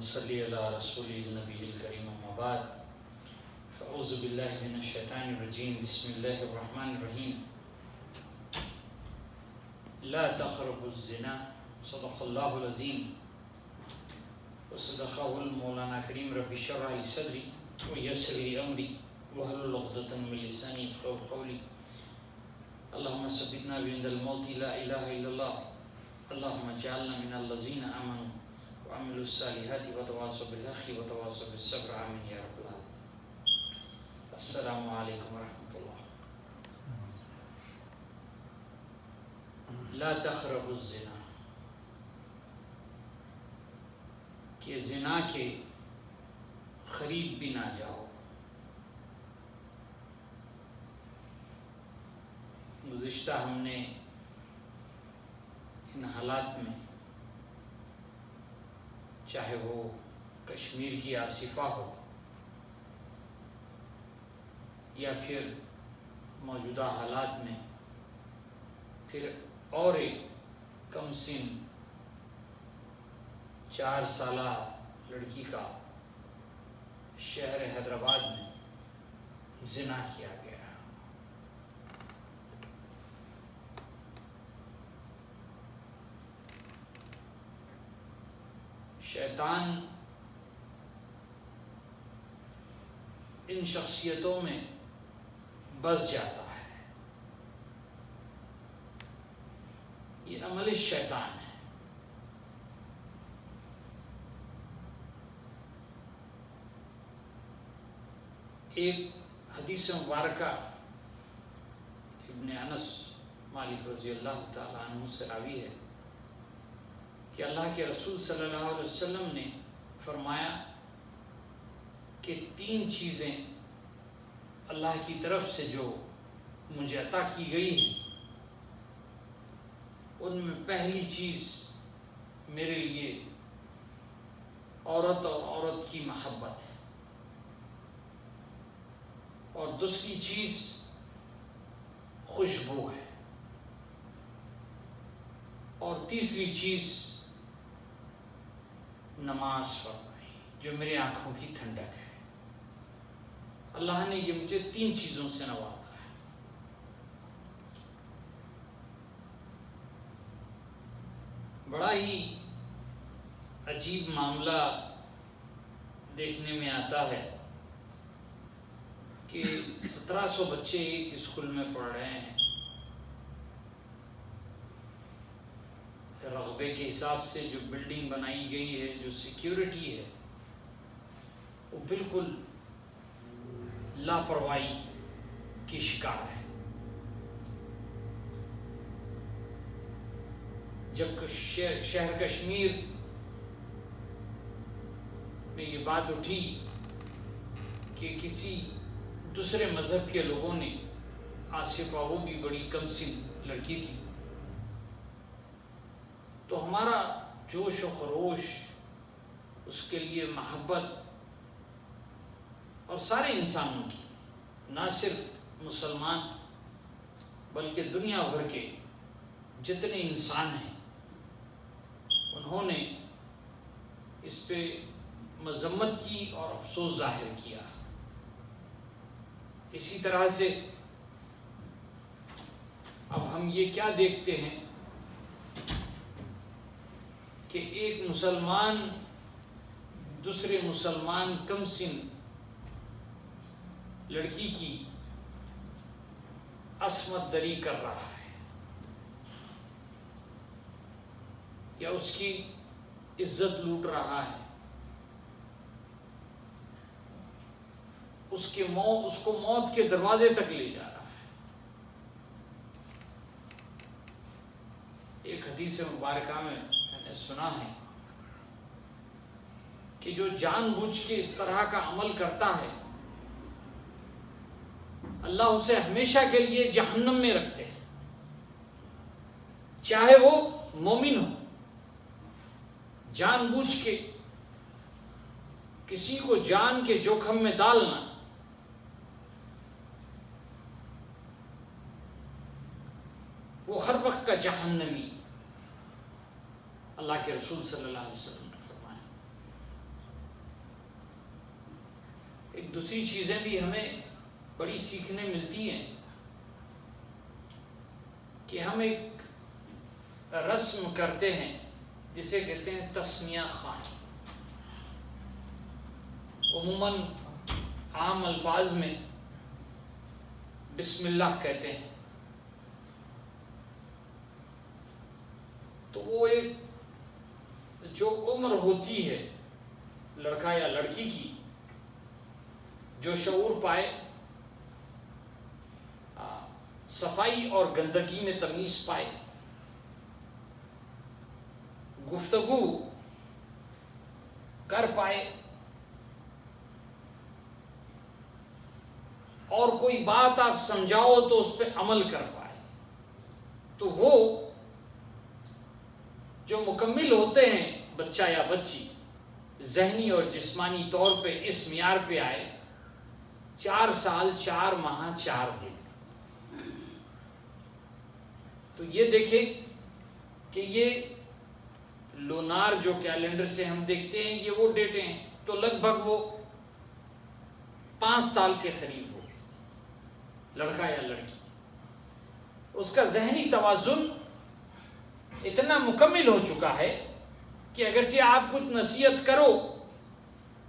نصلی علی رسول النبی الکریم اما بعد فاعوذ باللہ من الشیطان الرجیم بسم اللہ الرحمن الرحیم لا تقربوا الزنا صدق اللہ العظیم وصدقہ المولانا کریم رب اشرح لی صدری ویسر لی امری واحلل عقدۃ من لسانی یفقہوا قولی اللہم ثبتنا بعند الموت لا الہ الا اللہ اللہم اجعلنا من الذین آمنوا وعملوا الصالحات وتواصوا بالحق وتواصوا بالصبر آمین یا رب العالمین۔ السلام علیکم ورحمۃ اللہ۔ لا تقربوا الزنا، کہ زنا کے قریب بھی نہ جاؤ۔ گزشتہ ہم نے ان حالات میں چاہے وہ کشمیر کی آصفہ ہو یا پھر موجودہ حالات میں پھر اور ایک کم سن 4 سالہ لڑکی کا شہر حیدرآباد میں زنا کیا گیا۔ شیطان ان شخصیتوں میں بس جاتا ہے، یہ عمل شیطان ہے۔ ایک حدیث مبارکہ ابن انس مالک رضی اللہ تعالیٰ عنہ سے راوی ہے کہ اللہ کے رسول صلی اللہ علیہ وسلم نے فرمایا کہ 3 چیزیں اللہ کی طرف سے جو مجھے عطا کی گئی ہیں، ان میں پہلی چیز میرے لیے عورت اور عورت کی محبت ہے، اور دوسری چیز خوشبو ہے، اور تیسری چیز نماز پڑھنا جو میری آنکھوں کی ٹھنڈک ہے۔ اللہ نے یہ مجھے 3 چیزوں سے نوازا ہے۔ بڑا ہی عجیب معاملہ دیکھنے میں آتا ہے کہ 1700 بچے ایک اسکول میں پڑھ رہے ہیں، رقبے کے حساب سے جو بلڈنگ بنائی گئی ہے، جو سیکیورٹی ہے، وہ بالکل لاپرواہی کی شکار ہے۔ جب شہر کشمیر میں یہ بات اٹھی کہ کسی دوسرے مذہب کے لوگوں نے آصفہ، وہ بھی بڑی کم سن لڑکی تھی، تو ہمارا جوش و خروش، اس کے لیے محبت، اور سارے انسانوں کی، نہ صرف مسلمان بلکہ دنیا بھر کے جتنے انسان ہیں، انہوں نے اس پہ مذمت کی اور افسوس ظاہر کیا۔ اسی طرح سے اب ہم یہ کیا دیکھتے ہیں کہ ایک مسلمان دوسرے مسلمان کم سن لڑکی کی عصمت دری کر رہا ہے، یا اس کی عزت لوٹ رہا ہے، اس کو موت کے دروازے تک لے جا رہا ہے۔ ایک حدیث مبارکہ میں نے سنا ہے کہ جو جان بوجھ کے اس طرح کا عمل کرتا ہے، اللہ اسے ہمیشہ کے لیے جہنم میں رکھتے ہیں، چاہے وہ مومن ہو۔ جان بوجھ کے کسی کو جان کے جوخم میں ڈالنا، وہ ہر وقت کا جہنمی۔ اللہ کے رسول صلی اللہ علیہ وسلم نے فرمایا ایک دوسری چیزیں بھی ہمیں بڑی سیکھنے ملتی ہیں کہ ہم ایک رسم کرتے ہیں جسے کہتے ہیں تسمیہ خوان. عموماً عام الفاظ میں بسم اللہ کہتے ہیں. تو وہ ایک جو عمر ہوتی ہے لڑکا یا لڑکی کی، جو شعور پائے، صفائی اور گندگی میں تمیز پائے، گفتگو کر پائے، اور کوئی بات آپ سمجھاؤ تو اس پہ عمل کر پائے، تو وہ جو مکمل ہوتے ہیں بچہ یا بچی ذہنی اور جسمانی طور پہ اس معیار پہ آئے 4 سال 4 ماہ 4 دن. تو یہ دیکھیں کہ یہ لونار جو کیلنڈر سے ہم دیکھتے ہیں یہ وہ ڈیٹیں ہیں، تو لگ بھگ وہ 5 سال کے قریب ہو لڑکا یا لڑکی. اس کا ذہنی توازن اتنا مکمل ہو چکا ہے کہ اگرچہ آپ کچھ نصیحت کرو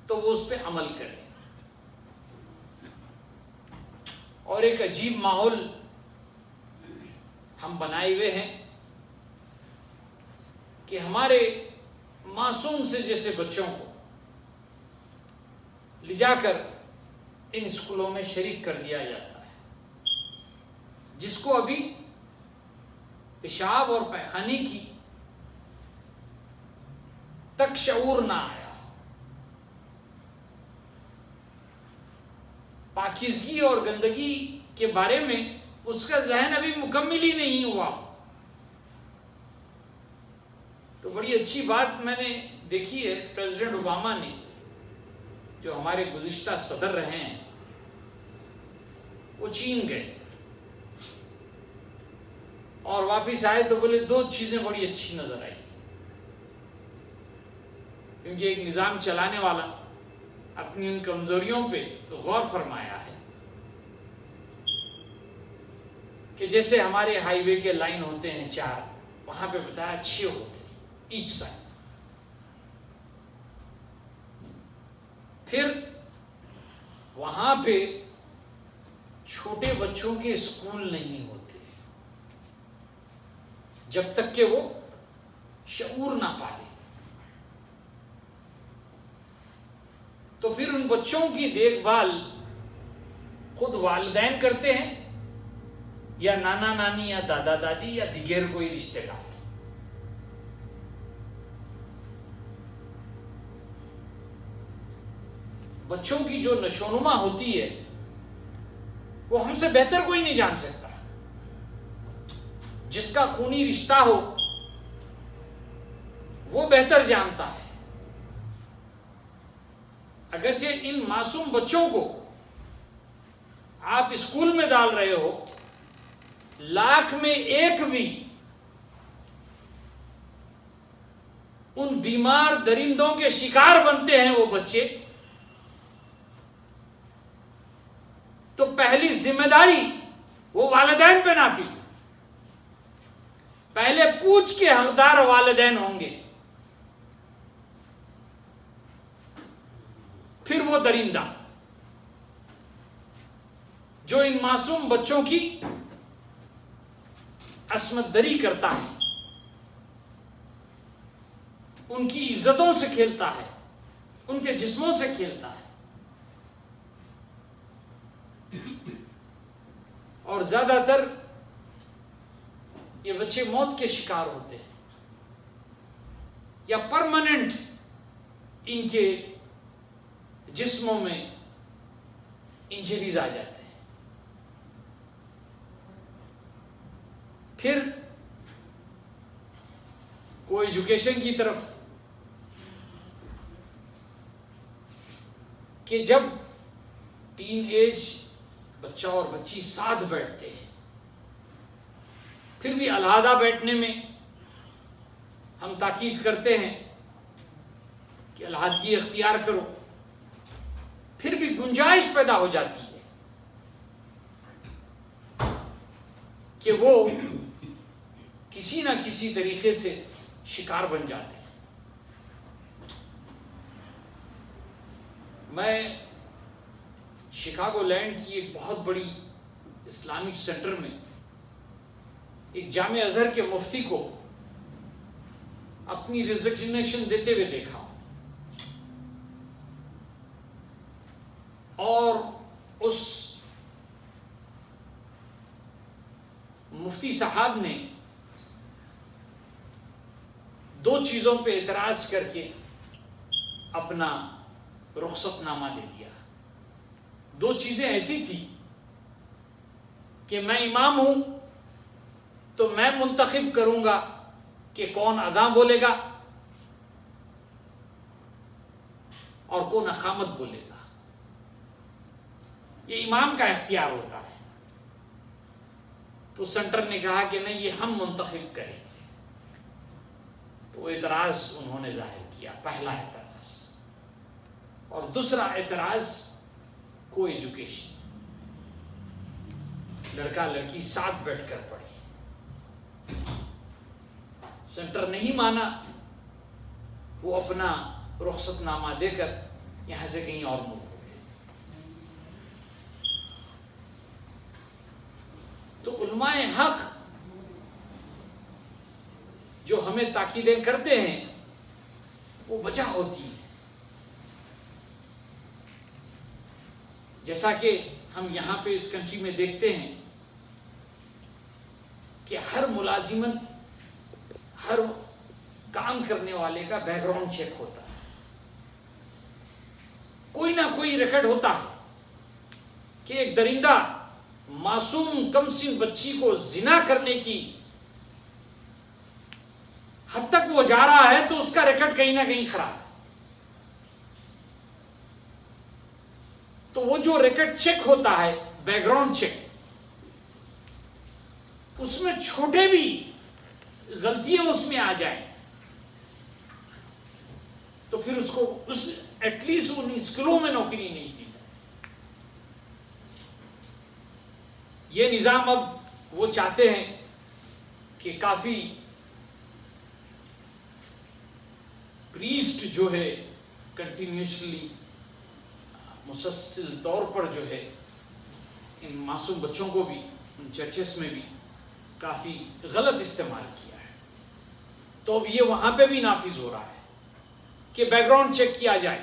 تو وہ اس پہ عمل کرے. اور ایک عجیب ماحول ہم بنائے ہوئے ہیں کہ ہمارے معصوم سے جیسے بچوں کو لے جا کر ان اسکولوں میں شریک کر دیا جاتا ہے، جس کو ابھی پیشاب اور پیخانے کی تک شعور نہ آیا، پاکیزگی اور گندگی کے بارے میں اس کا ذہن ابھی مکمل ہی نہیں ہوا. تو بڑی اچھی بات میں نے دیکھی ہے، پریزیڈنٹ اوباما نے جو ہمارے گزشتہ صدر رہے ہیں وہ چین گئے اور واپس آئے تو بولے 2 چیزیں بڑی اچھی نظر آئی، کیونکہ ایک نظام چلانے والا اپنی ان کمزوریوں پہ غور فرمایا ہے کہ جیسے ہمارے ہائی وے کے لائن ہوتے ہیں 4، وہاں پہ بتایا 6 ہوتے ہیں ایچ سائڈ. پھر وہاں پہ چھوٹے بچوں کے اسکول نہیں ہوتے جب تک کہ وہ شعور نہ پائے. تو پھر ان بچوں کی دیکھ بھال خود والدین کرتے ہیں یا نانا نانی یا دادا دادی یا دیگر کوئی رشتہ دار. بچوں کی جو نشوونما ہوتی ہے وہ ہم سے بہتر کوئی نہیں جان سکتا. جس کا خونی رشتہ ہو وہ بہتر جانتا ہے. اگرچہ ان معصوم بچوں کو آپ اسکول میں ڈال رہے ہو، 1,00,000 میں 1 بھی ان بیمار درندوں کے شکار بنتے ہیں وہ بچے، تو پہلی ذمہ داری وہ والدین پہ نافذ. پہلے پوچھ کے حقدار والدین ہوں گے، پھر وہ درندہ جو ان معصوم بچوں کی عصمت دری کرتا ہے، ان کی عزتوں سے کھیلتا ہے، ان کے جسموں سے کھیلتا ہے، اور زیادہ تر یہ بچے موت کے شکار ہوتے ہیں یا پرماننٹ ان کے جسموں میں انجریز آ جاتے ہیں. پھر کوئی ایجوکیشن کی طرف کہ جب ٹین ایج بچہ اور بچی ساتھ بیٹھتے ہیں، پھر بھی علیحدہ بیٹھنے میں ہم تاکید کرتے ہیں کہ علیحدگی اختیار کرو. پھر بھی گنجائش پیدا ہو جاتی ہے کہ وہ کسی نہ کسی طریقے سے شکار بن جاتے ہیں۔ میں شکاگو لینڈ کی ایک بہت بڑی اسلامک سینٹر میں ایک جامع ازہر کے مفتی کو اپنی ریزگنیشن دیتے ہوئے دیکھا، اور اس مفتی صاحب نے 2 چیزوں پہ اعتراض کر کے اپنا رخصت نامہ دے دیا۔ 2 چیزیں ایسی تھی کہ میں امام ہوں تو میں منتخب کروں گا کہ کون اذان بولے گا اور کون اقامت بولے گا، یہ امام کا اختیار ہوتا ہے۔ تو سینٹر نے کہا کہ نہیں، یہ ہم منتخب کریں گے۔ تو وہ اعتراض انہوں نے ظاہر کیا، پہلا اعتراض۔ اور دوسرا اعتراض کو ایجوکیشن، لڑکا لڑکی ساتھ بیٹھ کر پڑھے، سینٹر نہیں مانا، وہ اپنا رخصت نامہ دے کر یہاں سے کہیں اور ملک ہو گئے۔ تو علماء حق جو ہمیں تاکیدیں کرتے ہیں وہ وجہ ہوتی ہے۔ جیسا کہ ہم یہاں پہ اس کنٹری میں دیکھتے ہیں کہ ہر ملازمت، ہر کام کرنے والے کا بیک گراؤنڈ چیک ہوتا ہے، کوئی نہ کوئی ریکارڈ ہوتا ہے کہ ایک درندہ معصوم کم سن بچی کو زنا کرنے کی حد تک وہ جا رہا ہے تو اس کا ریکارڈ کہیں نہ کہیں خراب ہے۔ تو وہ جو ریکارڈ چیک ہوتا ہے، بیک گراؤنڈ چیک، اس میں چھوٹے بھی غلطیاں اس میں آ جائیں تو پھر اس کو ایٹ لیسٹ 19 کلو میں نوکری نہیں دی جائے۔ یہ نظام اب وہ چاہتے ہیں کہ کافی پریسٹ جو ہے کنٹینیوسلی مسلسل طور پر جو ہے ان معصوم بچوں کو بھی ان چرچز میں بھی کافی غلط استعمال کیا ہے۔ تو اب یہ وہاں پہ بھی نافذ ہو رہا ہے کہ بیک گراؤنڈ چیک کیا جائے،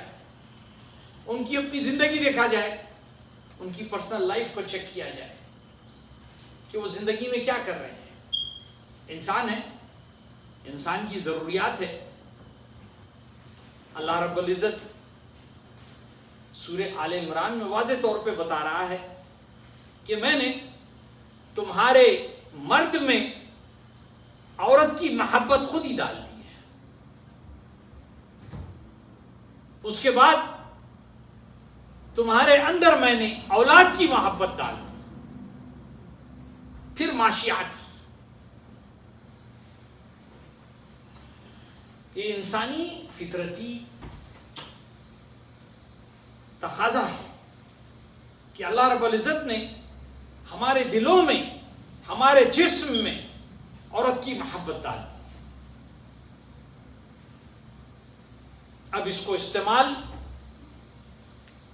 ان کی اپنی زندگی دیکھا جائے، ان کی پرسنل لائف کو چیک کیا جائے کہ وہ زندگی میں کیا کر رہے ہیں۔ انسان ہے، انسان کی ضروریات ہے۔ اللہ رب العزت سورہ آل عمران میں واضح طور پہ بتا رہا ہے کہ میں نے تمہارے مرد میں عورت کی محبت خود ہی ڈال دی ہے، اس کے بعد تمہارے اندر میں نے اولاد کی محبت ڈال دی، پھر معاشیات کی۔ یہ انسانی فطرتی تقاضا ہے کہ اللہ رب العزت نے ہمارے دلوں میں، ہمارے جسم میں عورت کی محبت ڈال دی۔ اب اس کو استعمال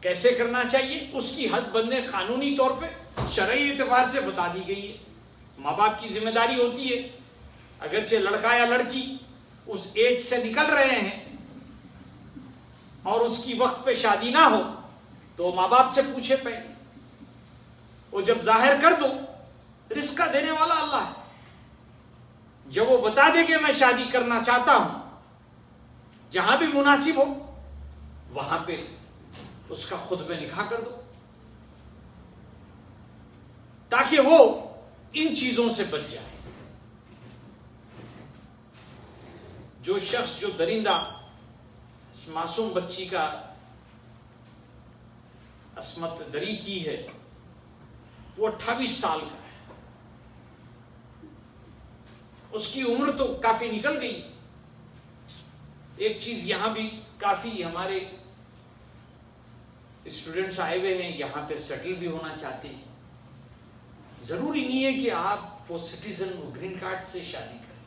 کیسے کرنا چاہیے، اس کی حد بندیں قانونی طور پہ شرعی اعتبار سے بتا دی گئی ہے۔ ماں باپ کی ذمہ داری ہوتی ہے، اگرچہ لڑکا یا لڑکی اس ایج سے نکل رہے ہیں اور اس کی وقت پہ شادی نہ ہو تو ماں باپ سے پوچھے پہلے، وہ جب ظاہر کر دو، رزق دینے والا اللہ ہے۔ جب وہ بتا دے کہ میں شادی کرنا چاہتا ہوں، جہاں بھی مناسب ہو وہاں پہ اس کا خطبہ نکاح کر دو، تاکہ وہ ان چیزوں سے بچ جائے۔ جو شخص جو درندہ اس معصوم بچی کا عصمت دری کی ہے، وہ 28 سال کا ہے، اس کی عمر تو کافی نکل گئی۔ ایک چیز یہاں بھی کافی ہمارے اسٹوڈنٹس آئے ہوئے ہیں یہاں پہ سیٹل بھی ہونا چاہتے ہیں. ضروری نہیں ہے کہ آپ وہ سٹیزن گرین کارڈ سے شادی کریں.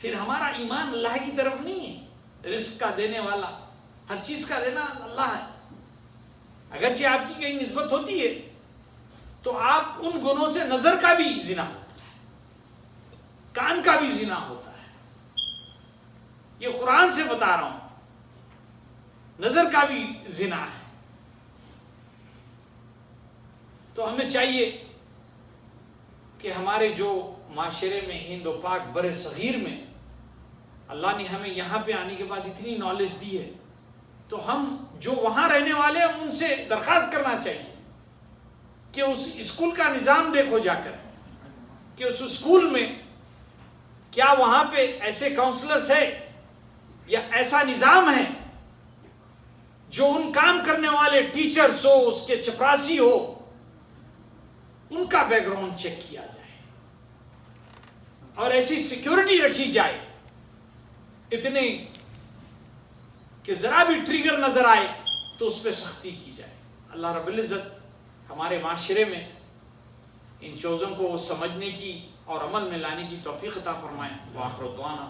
پھر ہمارا ایمان اللہ کی طرف نہیں ہے. رزق کا دینے والا، ہر چیز کا دینا اللہ ہے. اگرچہ آپ کی کہیں نسبت ہوتی ہے تو آپ ان گناہوں سے نظر کا بھی زنا ہوتا ہے، کان کا بھی زنا ہوتا ہے. یہ قرآن سے بتا رہا ہوں، نظر کا بھی زنا ہے. تو ہمیں چاہیے کہ ہمارے جو معاشرے میں ہند و پاک بر صغیر میں اللہ نے ہمیں یہاں پہ آنے کے بعد اتنی نالج دی ہے، تو ہم جو وہاں رہنے والے ہیں ان سے درخواست کرنا چاہیے کہ اس اسکول کا نظام دیکھو جا کر کہ اس اسکول میں کیا وہاں پہ ایسے کاؤنسلرز ہیں یا ایسا نظام ہے جو ان کام کرنے والے ٹیچرز ہو، اس کے چپراسی ہو، ان کا بیک گراؤنڈ چیک کیا جائے اور ایسی سیکیورٹی رکھی جائے اتنے کہ ذرا بھی ٹریگر نظر آئے تو اس پہ سختی کی جائے. اللہ رب العزت ہمارے معاشرے میں ان چیزوں کو سمجھنے کی اور عمل میں لانے کی توفیق عطا فرمائے. وآخر دعوانا